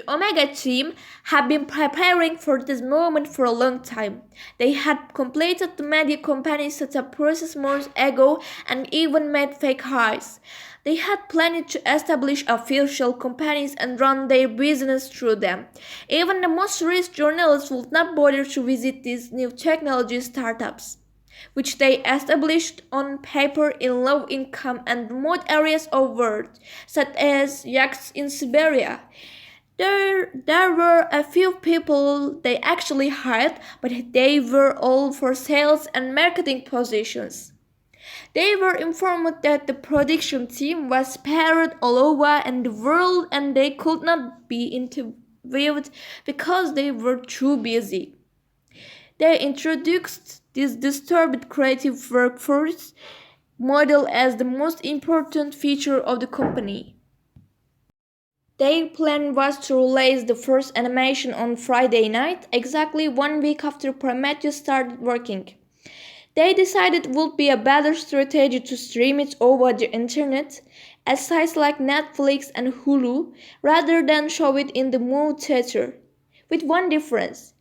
The Omega team had been preparing for this moment for a long time. They had completed the media company setup process months ago and even made fake hires. They had planned to establish official companies and run their business through them. Even the most rich journalists would not bother to visit these new technology startups, which they established on paper in low-income and remote areas of the world, such as yachts in Siberia. There were a few people they actually hired, but they were all for sales and marketing positions. They were informed that the production team was spread all over the world and they could not be interviewed because they were too busy. They introduced this distributed creative workforce model as the most important feature of the company. Their plan was to release the first animation on Friday night, exactly 1 week after Prometheus started working. They decided it would be a better strategy to stream it over the internet, at sites like Netflix and Hulu, rather than show it in the movie theater. With one difference.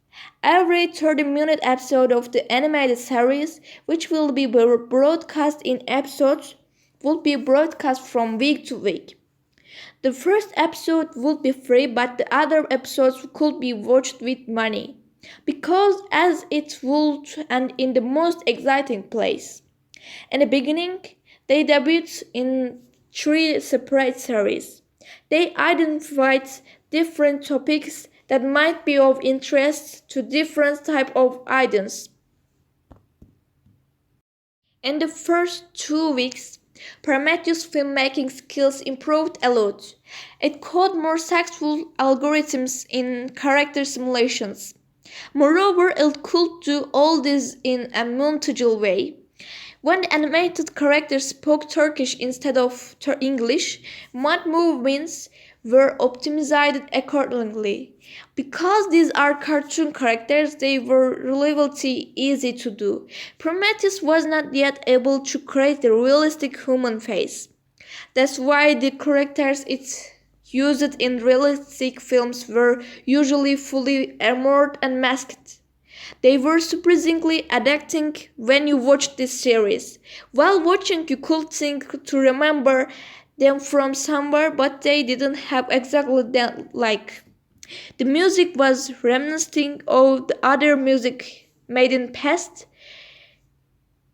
Every 30-minute episode of the animated series, which will be broadcast in episodes, will be broadcast from week to week. The first episode would be free, but the other episodes could be watched with money, because as it would end in the most exciting place. In the beginning, they debuted in 3 separate series. They identified different topics that might be of interest to different types of audience. In the first 2 weeks, Prometheus' filmmaking skills improved a lot. It coded more successful algorithms in character simulations. Moreover, it could do all this in a multilingual way. When the animated characters spoke Turkish instead of English, mouth movements were optimized accordingly. Because these are cartoon characters, they were relatively easy to do. Prometheus was not yet able to create a realistic human face. That's why the characters it used in realistic films were usually fully armored and masked. They were surprisingly addicting when you watched this series. While watching, you could think to remember them from somewhere, but they didn't have exactly that like. The music was reminiscent of the other music made in past.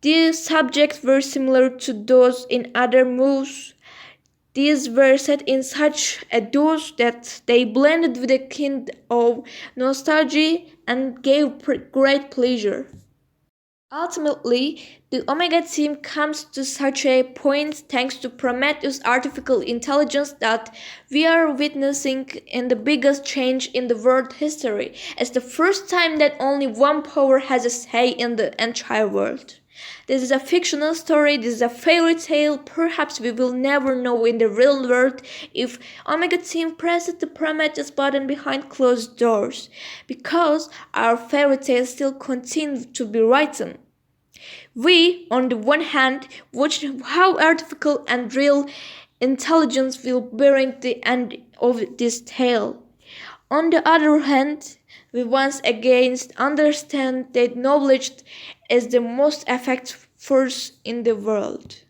The subjects were similar to those in other movies. These were set in such a dose that they blended with a kind of nostalgia and gave great pleasure. Ultimately, the Omega team comes to such a point thanks to Prometheus' artificial intelligence that we are witnessing in the biggest change in the world history. It's the first time that only one power has a say in the entire world. This is a fictional story, this is a fairy tale. Perhaps we will never know in the real world if Omega Team presses the Prometheus button behind closed doors, because our fairy tale still continues to be written. We, on the one hand, watch how artificial and real intelligence will bring the end of this tale. On the other hand, we once again understand that knowledge is the most effective force in the world.